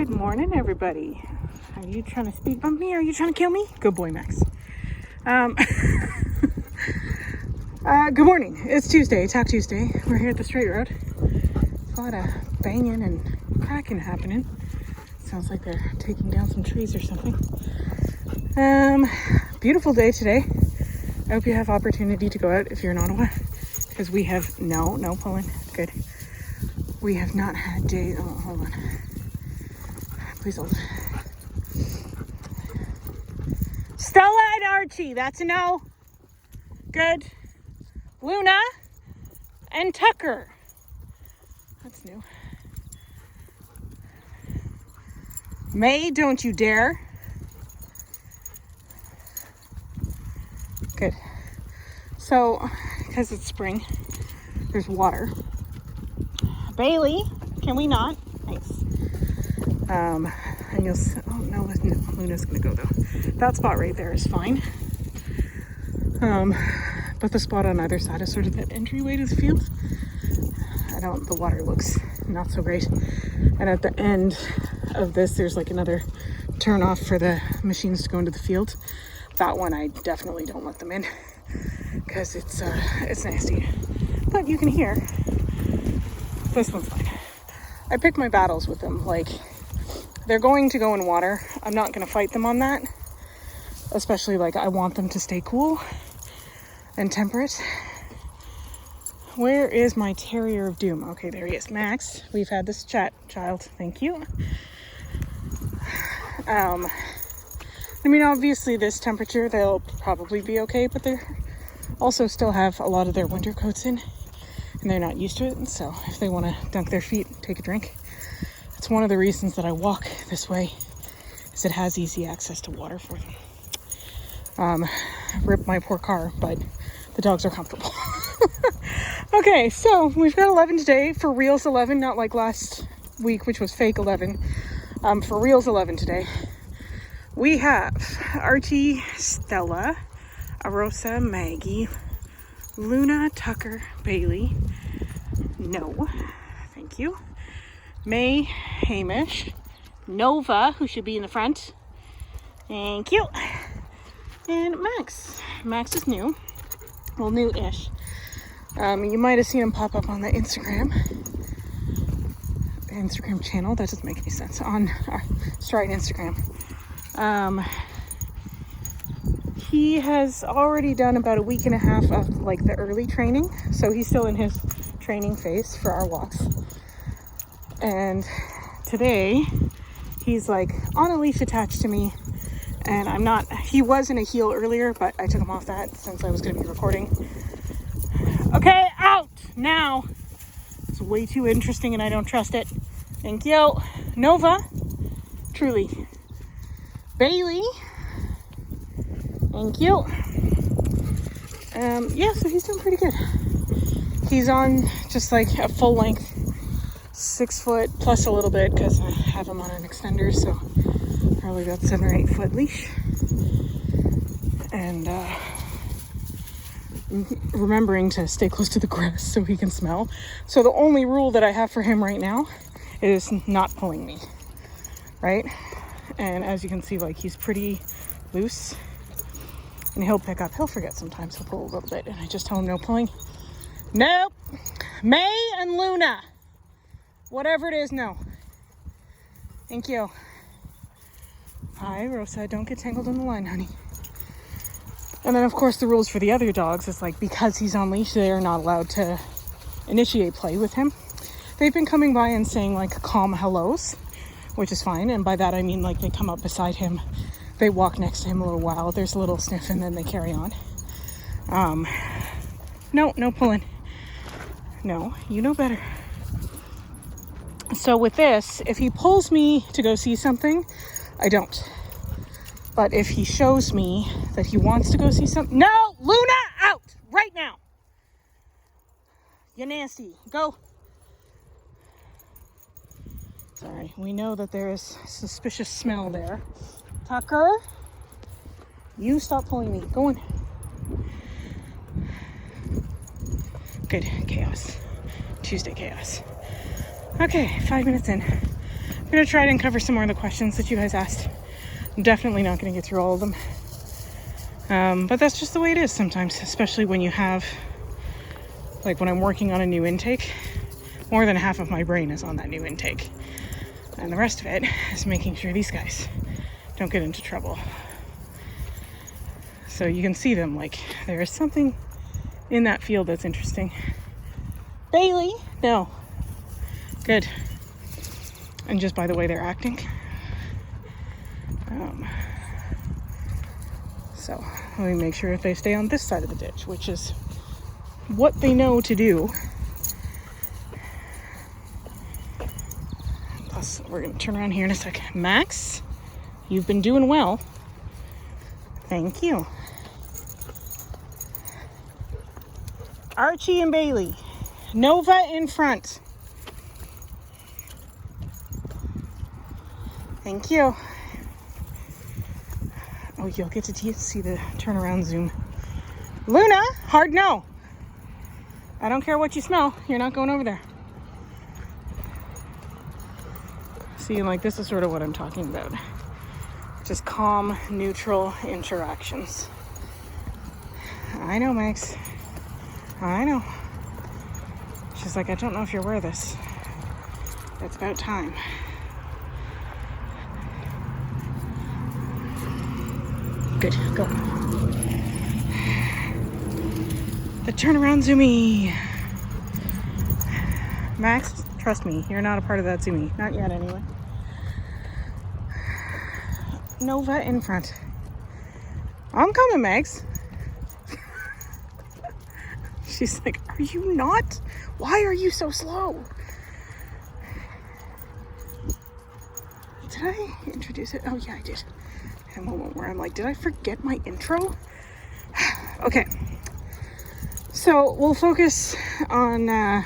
Good morning, everybody. Are you trying to speed bump me? Or are you trying to kill me? Good boy, Max. Good morning. It's Tuesday, Talk Tuesday. We're here at the straight road. A lot of banging and cracking happening. Sounds like they're taking down some trees or something. Beautiful day today. I hope you have opportunity to go out if you're in Ottawa, because we have no pulling. Good. We have not had days. Oh, hold on. Please hold. Stella and Archie. That's a no. Good. Luna and Tucker. That's new. May, don't you dare. Good. So, because it's spring, there's water. Bailey, can we not? Nice. And you'll see, oh no, Luna's gonna go though. That spot right there is fine. But the spot on either side is sort of that entryway to the field. The water looks not so great. And at the end of this, there's like another turn off for the machines to go into the field. That one I definitely don't let them in because it's nasty. But you can hear. This one's fine. I pick my battles with them. Like, they're going to go in water. I'm not going to fight them on that. Especially, like, I want them to stay cool and temperate. Where is my Terrier of Doom? Okay, there he is. Max, we've had this chat, child. Thank you. I mean, obviously, this temperature, they'll probably be okay, but they also still have a lot of their winter coats in, and they're not used to it. And so if they want to dunk their feet, take a drink, it's one of the reasons that I walk this way, is it has easy access to water for them. Rip my poor car, but the dogs are comfortable. Okay, so we've got 11 today, for reals 11, not like last week, which was fake 11. For reals 11 today. We have Archie, Stella, Arosa, Maggie, Luna, Tucker, Bailey. No, thank you. May, Hamish, Nova, who should be in the front. Thank you. And Max. Max is new. Well, new-ish. You might have seen him pop up on the Instagram channel. That doesn't make any sense. On our Stride Instagram. He has already done about a week and a half of like the early training. So he's still in his training phase for our walks. And today he's like on a leash attached to me. And he was in a heel earlier, but I took him off that since I was going to be recording. Okay, out now. It's way too interesting and I don't trust it. Thank you. Nova, truly. Bailey, thank you. Yeah, so he's doing pretty good. He's on just like a full length 6 foot plus a little bit because I have him on an extender, so probably about 7 or 8 foot leash. And remembering to stay close to the grass so he can smell. So the only rule that I have for him right now is not pulling me, right? And as you can see, like, he's pretty loose and he'll pick up. He'll forget sometimes. He'll pull a little bit and I just tell him no pulling. Nope. May and Luna, whatever it is, no. Thank you. Hi, Rosa. Don't get tangled in the line, honey. And then, of course, the rules for the other dogs is, like, because he's on leash, they are not allowed to initiate play with him. They've been coming by and saying, like, calm hellos, which is fine. And by that, I mean, like, they come up beside him, they walk next to him a little while, there's a little sniff, and then they carry on. No pulling. No, you know better. So with this, if he pulls me to go see something, I don't. But if he shows me that he wants to go see something... No! Luna! Out! Right now! You nasty. Go! Sorry. We know that there is suspicious smell there. Tucker? You stop pulling me. Go on. Good. Chaos. Tuesday chaos. Okay, 5 minutes in. I'm going to try and cover some more of the questions that you guys asked. I'm definitely not going to get through all of them. But that's just the way it is sometimes, especially when you have, like when I'm working on a new intake, more than half of my brain is on that new intake. And the rest of it is making sure these guys don't get into trouble. So you can see them, like there is something in that field that's interesting. Bailey? No. Good. And just by the way they're acting. So let me make sure if they stay on this side of the ditch, which is what they know to do. Plus, we're going to turn around here in a second. Max, you've been doing well. Thank you. Archie and Bailey. Nova in front. Thank you. Oh, you'll get to see the turnaround zoom. Luna, hard no. I don't care what you smell. You're not going over there. See, like this is sort of what I'm talking about. Just calm, neutral interactions. I know, Max. I know. She's like, I don't know if you're aware of this. It's about time. Good, go. The turnaround zoomy. Max, trust me, you're not a part of that zoomy. Not yet, anyway. Nova in front. I'm coming, Max. She's like, are you not? Why are you so slow? Did I introduce it? Oh, yeah, I did. A moment where I'm like, did I forget my intro? Okay. So we'll focus on a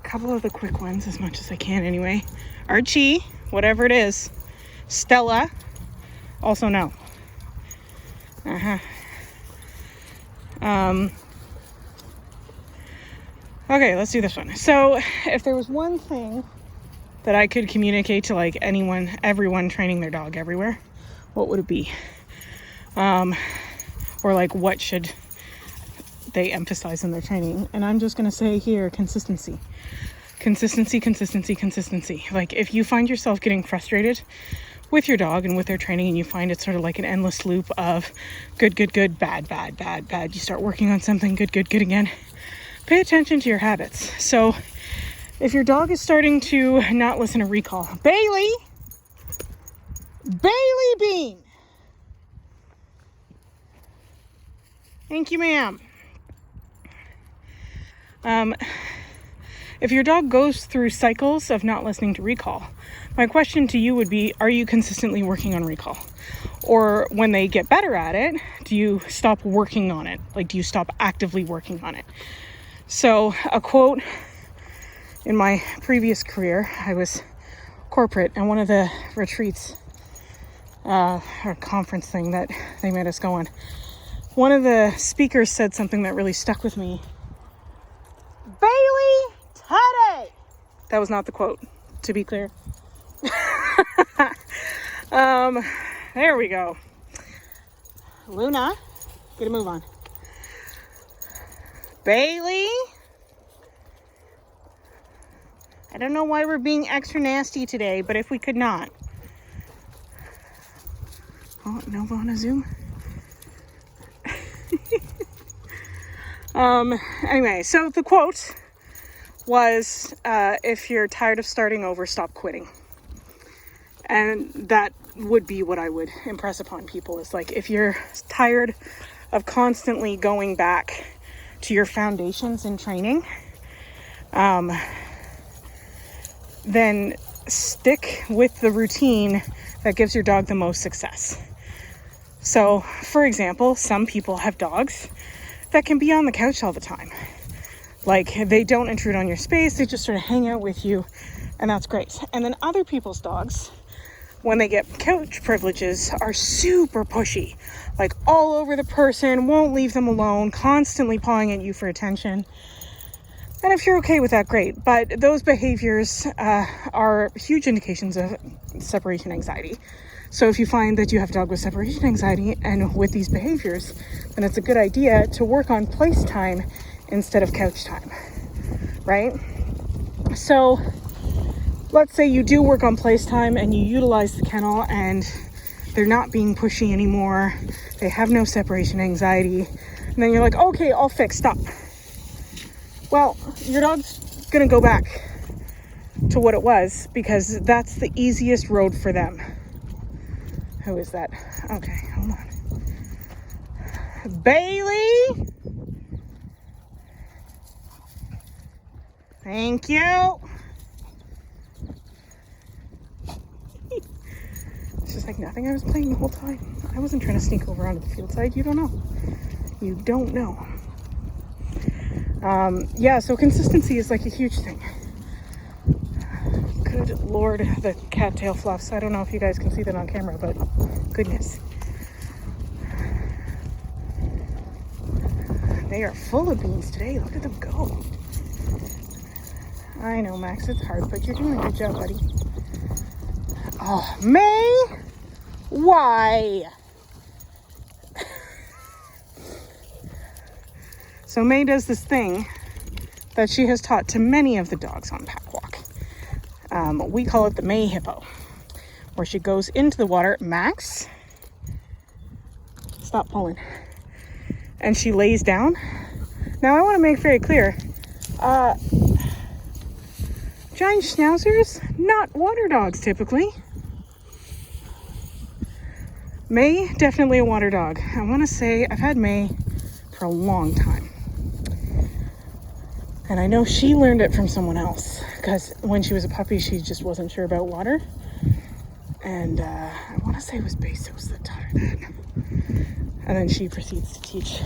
couple of the quick ones as much as I can anyway. Archie, whatever it is. Stella, also no. Okay, let's do this one. So if there was one thing that I could communicate to like everyone training their dog everywhere, what would it be? Or like what should they emphasize in their training? And I'm just going to say here, consistency. Consistency. Like if you find yourself getting frustrated with your dog and with their training and you find it's sort of like an endless loop of good, bad. You start working on something, good again. Pay attention to your habits. So if your dog is starting to not listen to recall, Bailey Bean. Thank you, ma'am. If your dog goes through cycles of not listening to recall, my question to you would be, are you consistently working on recall? Or when they get better at it, do you stop working on it? Like, do you stop actively working on it? So a quote in my previous career, I was corporate, and one of the retreats or conference thing that they made us go on, one of the speakers said something that really stuck with me. Bailey Teddy! That was not the quote, to be clear. There we go. Luna, get a move on. Bailey? I don't know why we're being extra nasty today, but if we could not. Oh, Nova on a Zoom. Anyway, so the quote was, if you're tired of starting over, stop quitting. And that would be what I would impress upon people, is like, if you're tired of constantly going back to your foundations in training, then stick with the routine that gives your dog the most success. So, for example, some people have dogs that can be on the couch all the time. Like, they don't intrude on your space, they just sort of hang out with you, and that's great. And then other people's dogs, when they get couch privileges, are super pushy, like all over the person, won't leave them alone, constantly pawing at you for attention. And if you're okay with that, great. But those behaviors are huge indications of separation anxiety. So if you find that you have a dog with separation anxiety and with these behaviors, then it's a good idea to work on place time instead of couch time, right? So let's say you do work on place time and you utilize the kennel and they're not being pushy anymore. They have no separation anxiety. And then you're like, okay, all fixed, stop. Well, your dog's gonna go back to what it was because that's the easiest road for them. Who is that? Okay, hold on. Bailey! Thank you. It's just like nothing. I was playing the whole time. I wasn't trying to sneak over onto the field side. You don't know. You don't know. Yeah, so consistency is like a huge thing. Good Lord, the cattail fluffs. I don't know if you guys can see that on camera, but goodness. They are full of beans today. Look at them go. I know, Max, it's hard, but you're doing a good job, buddy. Oh, May? Why? So May does this thing that she has taught to many of the dogs on Pack Walk. We call it the May hippo, where she goes into the water. Max, stop pulling. And she lays down. Now I want to make very clear, giant schnauzers, not water dogs typically. May, definitely a water dog. I want to say I've had May for a long time. And I know she learned it from someone else because when she was a puppy, she just wasn't sure about water. And I want to say it was Bezos that taught her that. And then she proceeds to teach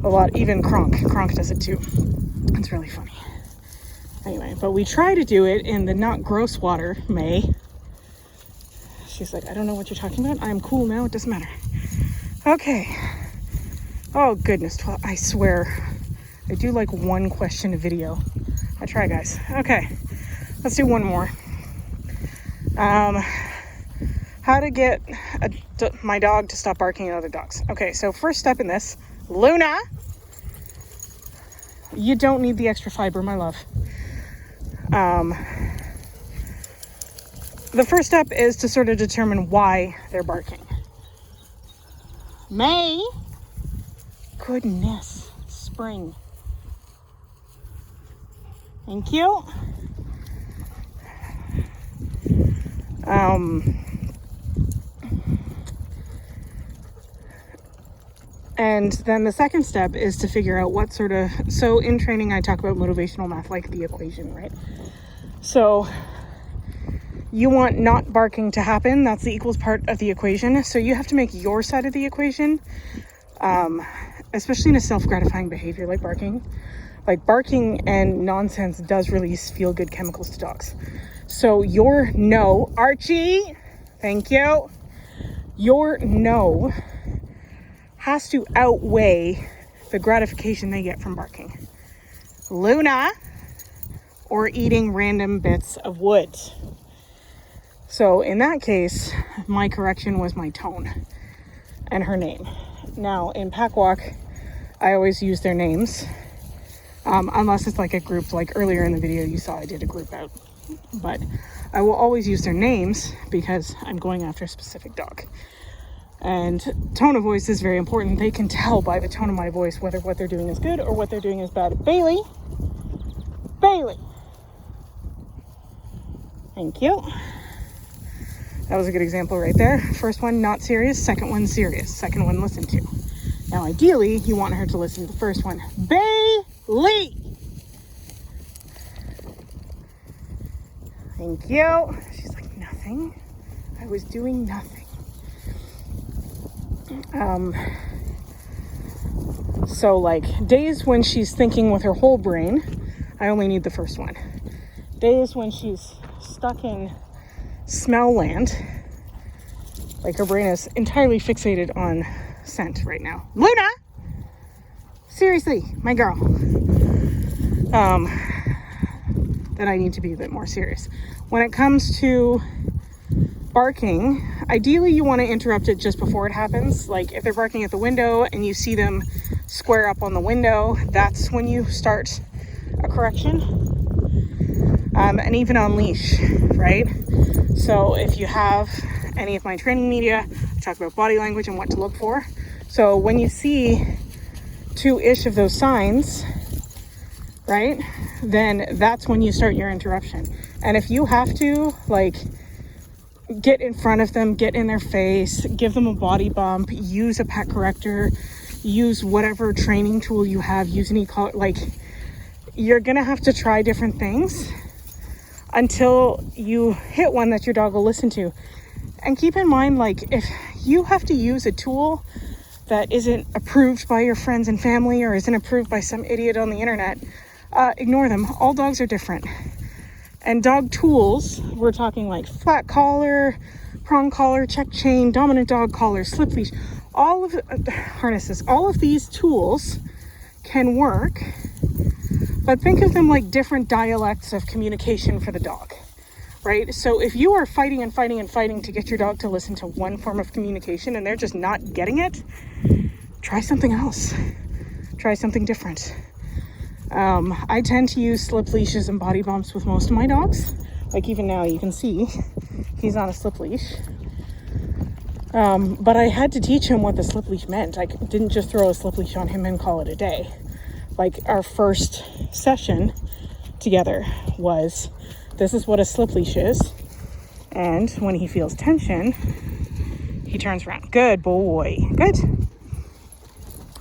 a lot. Even Kronk does it too. It's really funny. Anyway, but we try to do it in the not gross water, May. She's like, I don't know what you're talking about. I'm cool now. It doesn't matter. Okay. Oh, goodness. I swear. I do like one question a video. I try, guys. Okay. Let's do one more. How to get my dog to stop barking at other dogs. Okay, so first step in this. Luna. You don't need the extra fiber, my love. The first step is to sort of determine why they're barking. May. Goodness. Spring. Thank you. And then the second step is to figure out what sort of, so in training I talk about motivational math, like the equation, right? So you want not barking to happen. That's the equals part of the equation. So you have to make your side of the equation, especially in a self-gratifying behavior like barking. Like barking and nonsense does release feel-good chemicals to dogs. So your no, Archie, thank you. Your no has to outweigh the gratification they get from barking. Luna, or eating random bits of wood. So in that case, my correction was my tone and her name. Now in Pack Walk, I always use their names. Unless it's like a group, like earlier in the video you saw I did a group out. But I will always use their names because I'm going after a specific dog. And tone of voice is very important. They can tell by the tone of my voice whether what they're doing is good or what they're doing is bad. Bailey. Thank you. That was a good example right there. First one, not serious. Second one, serious. Second one, listen to. Now, ideally, you want her to listen to the first one. Bailey. Thank you. She's like, nothing. I was doing nothing. So like days when she's thinking with her whole brain, I only need the first one. Days when she's stuck in smell land, like her brain is entirely fixated on scent right now. Luna! Seriously, my girl. then I need to be a bit more serious. When it comes to barking, ideally you want to interrupt it just before it happens. Like if they're barking at the window and you see them square up on the window, that's when you start a correction. And even on leash, right? So if you have any of my training media, I talk about body language and what to look for. So when you see 2-ish of those signs, right, then that's when you start your interruption. And if you have to, like, get in front of them, get in their face, give them a body bump, use a pet corrector, use whatever training tool you have, use an e-collar, like, you're gonna have to try different things until you hit one that your dog will listen to. And keep in mind, like, if you have to use a tool that isn't approved by your friends and family or isn't approved by some idiot on the internet, ignore them. All dogs are different. And dog tools, we're talking like flat collar, prong collar, check chain, dominant dog collar, slip leash, all of harnesses, all of these tools can work, but think of them like different dialects of communication for the dog, right? So if you are fighting and fighting and fighting to get your dog to listen to one form of communication and they're just not getting it, try something else. Try something different. I tend to use slip leashes and body bumps with most of my dogs. Like even now you can see he's on a slip leash. But I had to teach him what the slip leash meant. I didn't just throw a slip leash on him and call it a day. Like our first session together was, this is what a slip leash is. And when he feels tension, he turns around. Good boy. Good.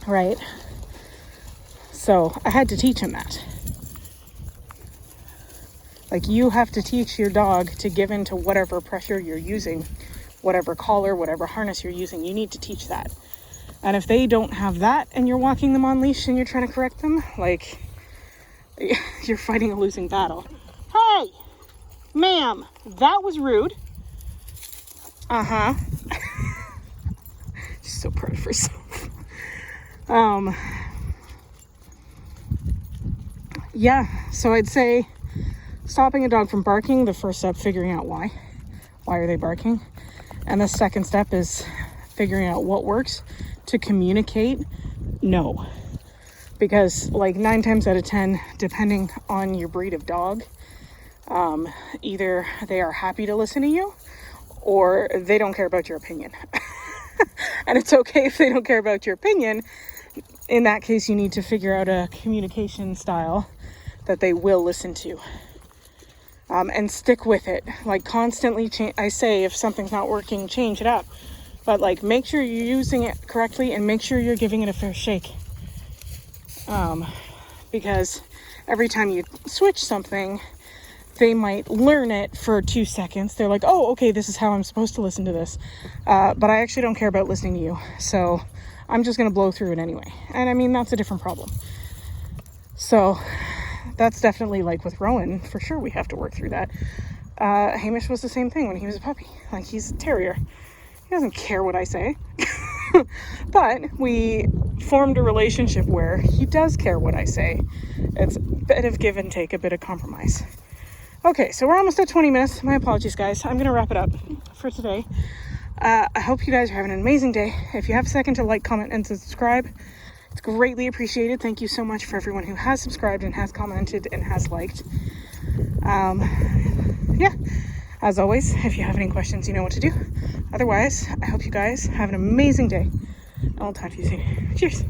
Right. So I had to teach him that. Like you have to teach your dog to give in to whatever pressure you're using, whatever collar, whatever harness you're using. You need to teach that. And if they don't have that and you're walking them on leash and you're trying to correct them, like you're fighting a losing battle. Hey, ma'am, that was rude. She's so proud of herself. Yeah, so I'd say stopping a dog from barking, the first step, figuring out why. Why are they barking? And the second step is figuring out what works to communicate no. Because like 9 times out of 10, depending on your breed of dog, either they are happy to listen to you or they don't care about your opinion. And it's okay if they don't care about your opinion. In that case, you need to figure out a communication style that they will listen to. And stick with it. Like constantly change. I say if something's not working, change it up. But like make sure you're using it correctly and make sure you're giving it a fair shake. Because every time you switch something, they might learn it for 2 seconds. They're like, oh, okay, this is how I'm supposed to listen to this. But I actually don't care about listening to you. So I'm just going to blow through it anyway. And I mean, that's a different problem. So that's definitely like with Rowan, for sure we have to work through that. Hamish was the same thing when he was a puppy. Like he's a terrier. He doesn't care what I say. But we formed a relationship where he does care what I say. It's a bit of give and take, a bit of compromise. Okay, so we're almost at 20 minutes. My apologies, guys. I'm going to wrap it up for today. I hope you guys are having an amazing day. If you have a second to like, comment, and subscribe, it's greatly appreciated. Thank you so much for everyone who has subscribed and has commented and has liked. Yeah, as always, if you have any questions, you know what to do. Otherwise, I hope you guys have an amazing day. And I'll talk to you soon. Cheers.